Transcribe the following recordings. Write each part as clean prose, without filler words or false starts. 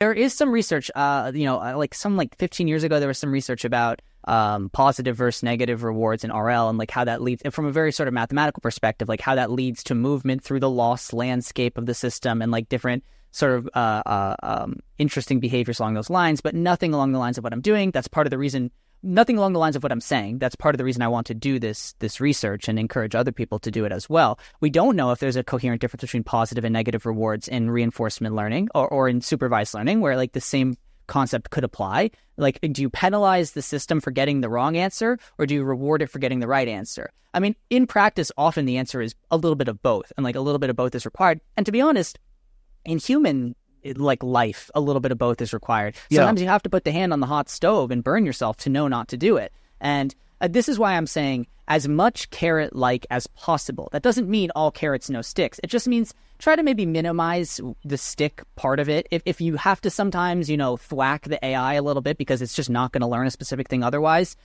There is some research, like 15 years ago, there was some research about positive versus negative rewards in RL, and like how that leads, from a very sort of mathematical perspective, like how that leads to movement through the loss landscape of the system and like different sort of interesting behaviors along those lines, but nothing along the lines of what I'm doing. That's part of the reason. Nothing along the lines of what I'm saying. That's part of the reason I want to do this research and encourage other people to do it as well. We don't know if there's a coherent difference between positive and negative rewards in reinforcement learning or in supervised learning, where like the same concept could apply. Like, do you penalize the system for getting the wrong answer, or do you reward it for getting the right answer? I mean, in practice, often the answer is a little bit of both, and like a little bit of both is required. And to be honest, in human like life, a little bit of both is required. Sometimes you have to put the hand on the hot stove and burn yourself to know not to do it. And this is why I'm saying as much carrot-like as possible. That doesn't mean all carrots, no sticks. It just means try to maybe minimize the stick part of it. If you have to sometimes, thwack the AI a little bit because it's just not going to learn a specific thing otherwise,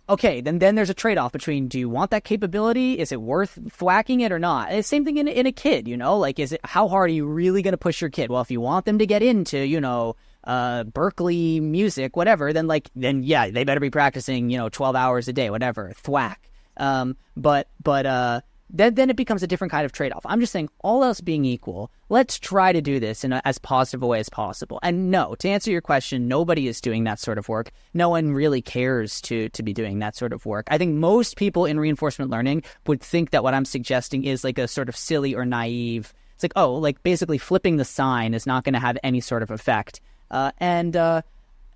okay, then there's a trade-off between, do you want that capability? Is it worth thwacking it or not? And it's the same thing in a kid, like, how hard are you really going to push your kid? Well, if you want them to get into, Berkeley music, whatever, then yeah, they better be practicing, 12 hours a day, whatever, thwack. Then it becomes a different kind of trade-off. I'm just saying, all else being equal, let's try to do this in as positive a way as possible. And no, to answer your question, nobody is doing that sort of work. No one really cares to be doing that sort of work. I think most people in reinforcement learning would think that what I'm suggesting is like a sort of silly or naive. It's like, oh, like basically flipping the sign is not going to have any sort of effect.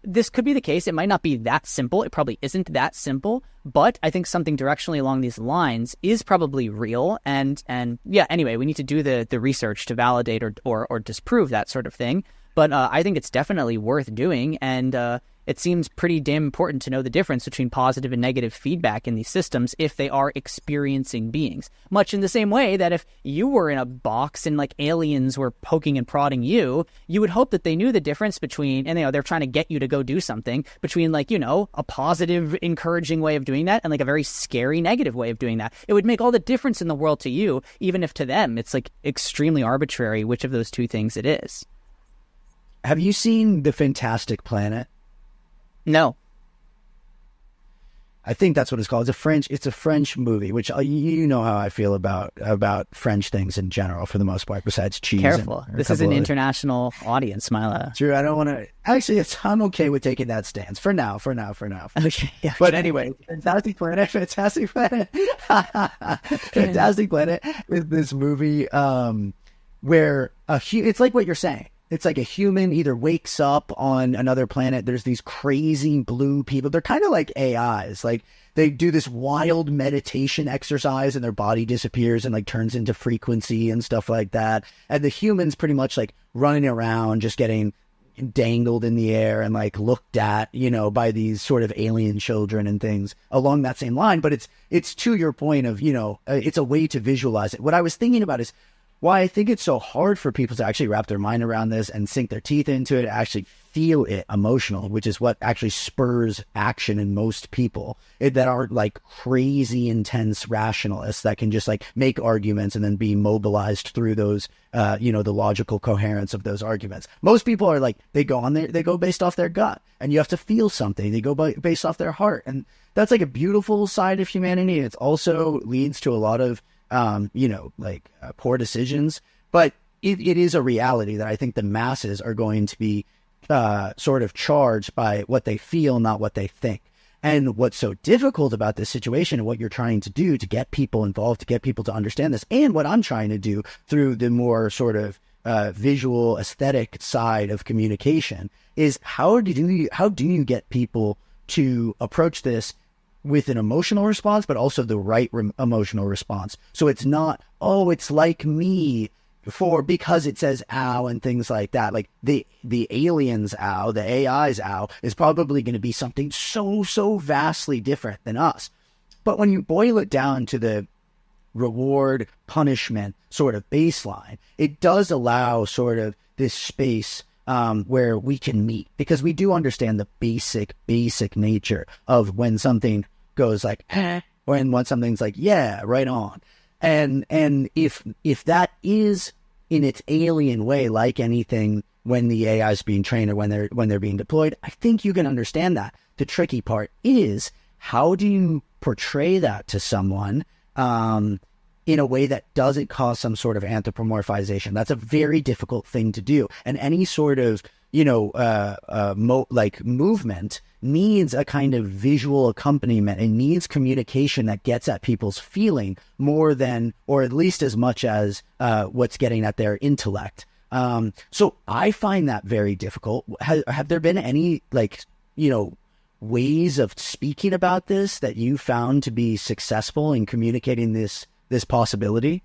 This could be the case. It might not be that simple. It probably isn't that simple, but I think something directionally along these lines is probably real. And yeah, anyway, we need to do the research to validate or disprove that sort of thing. But I think it's definitely worth doing. And it seems pretty damn important to know the difference between positive and negative feedback in these systems if they are experiencing beings. Much in the same way that if you were in a box and like aliens were poking and prodding you, you would hope that they knew the difference between, and they're trying to get you to go do something, between like, a positive, encouraging way of doing that and like a very scary, negative way of doing that. It would make all the difference in the world to you, even if to them it's like extremely arbitrary which of those two things it is. Have you seen The Fantastic Planet? No. I think that's what it's called. It's a French movie, which you know how I feel about French things in general, for the most part, besides cheese. Careful. This is an international audience, Milo. True. I don't want to... Actually, I'm okay with taking that stance. For now. Okay. Yeah, but anyway, Fantastic Planet. Fantastic Planet is this movie where it's like what you're saying. It's like a human either wakes up on another planet. There's these crazy blue people. They're kind of like AIs. Like they do this wild meditation exercise and their body disappears and like turns into frequency and stuff like that. And the humans pretty much like running around, just getting dangled in the air and like looked at, by these sort of alien children and things along that same line. But it's to your point of, it's a way to visualize it. What I was thinking about is why I think it's so hard for people to actually wrap their mind around this and sink their teeth into it, actually feel it emotional, which is what actually spurs action in most people that are like crazy intense rationalists that can just like make arguments and then be mobilized through those, the logical coherence of those arguments. Most people are like, they go based off their gut, and you have to feel something. They go based off their heart. And that's like a beautiful side of humanity. It also leads to a lot of poor decisions, but it is a reality that I think the masses are going to be sort of charged by what they feel, not what they think. And what's so difficult about this situation and what you're trying to do to get people involved, to get people to understand this, and what I'm trying to do through the more sort of visual aesthetic side of communication is how do you get people to approach this with an emotional response, but also the right emotional response. So it's not, oh, it's like me because it says ow and things like that. Like the aliens ow, the AI's ow is probably going to be something so vastly different than us. But when you boil it down to the reward punishment sort of baseline, it does allow sort of this space where we can meet, because we do understand the basic nature of when something goes like, or when something's like, yeah, right on. And if that is in its alien way, like anything when the AI is being trained or when they're being deployed. I think you can understand that. The tricky part is, how do you portray that to someone in a way that doesn't cause some sort of anthropomorphization? That's a very difficult thing to do. And any sort of, movement needs a kind of visual accompaniment. It needs communication that gets at people's feeling more than, or at least as much as what's getting at their intellect. So I find that very difficult. Have there been any, ways of speaking about this that you found to be successful in communicating this possibility?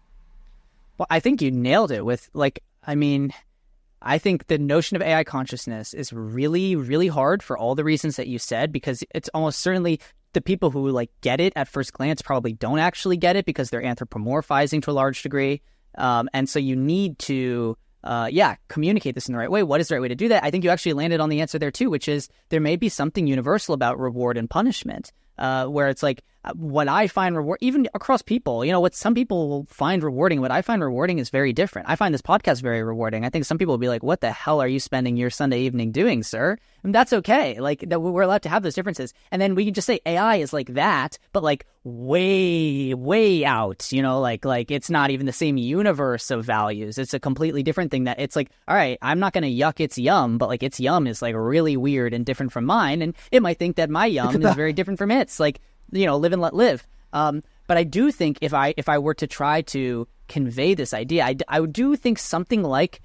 Well, I think you nailed it with, I think the notion of AI consciousness is really, really hard for all the reasons that you said, because it's almost certainly the people who get it at first glance probably don't actually get it because they're anthropomorphizing to a large degree. And so you need to, communicate this in the right way. What is the right way to do that? I think you actually landed on the answer there too, which is there may be something universal about reward and punishment, where it's what I find reward, even across people, what some people will find rewarding, what I find rewarding is very different. I find this podcast very rewarding. I think some people will be like, what the hell are you spending your Sunday evening doing, sir? And that's okay. We're allowed to have those differences. And then we can just say AI is like that, but way, way out, it's not even the same universe of values. It's a completely different thing that it's all right, I'm not going to yuck its yum, but its yum is really weird and different from mine. And it might think that my yum is very different from its. Live and let live. But I do think if I were to try to convey this idea, I do think something like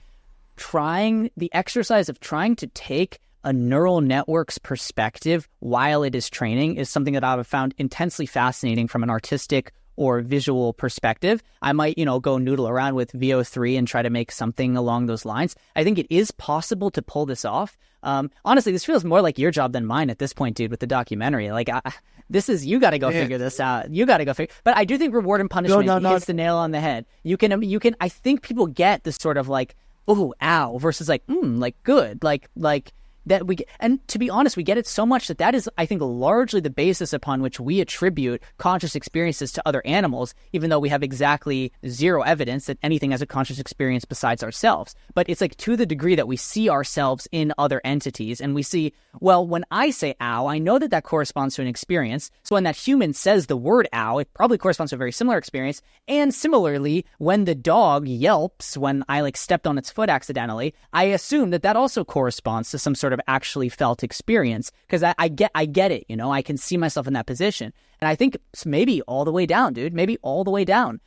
the exercise of trying to take a neural network's perspective while it is training is something that I've found intensely fascinating from an artistic or visual perspective. I might, go noodle around with VO3 and try to make something along those lines. I think it is possible to pull this off. Honestly, this feels more like your job than mine at this point, dude, with the documentary. You got to go figure this out. You got to go figure. But I do think reward and punishment hits the nail on the head. You can. I think people get this sort of oh, ow, versus good, that we get. And to be honest, we get it so much that is, I think, largely the basis upon which we attribute conscious experiences to other animals, even though we have exactly zero evidence that anything has a conscious experience besides ourselves. But it's to the degree that we see ourselves in other entities, and we see, well, when I say ow, I know that corresponds to an experience. So when that human says the word ow, it probably corresponds to a very similar experience. And similarly, when the dog yelps when I stepped on its foot accidentally, I assume that also corresponds to some sort of actually felt experience, because I get it, I can see myself in that position. And I think maybe all the way down, dude, maybe all the way down.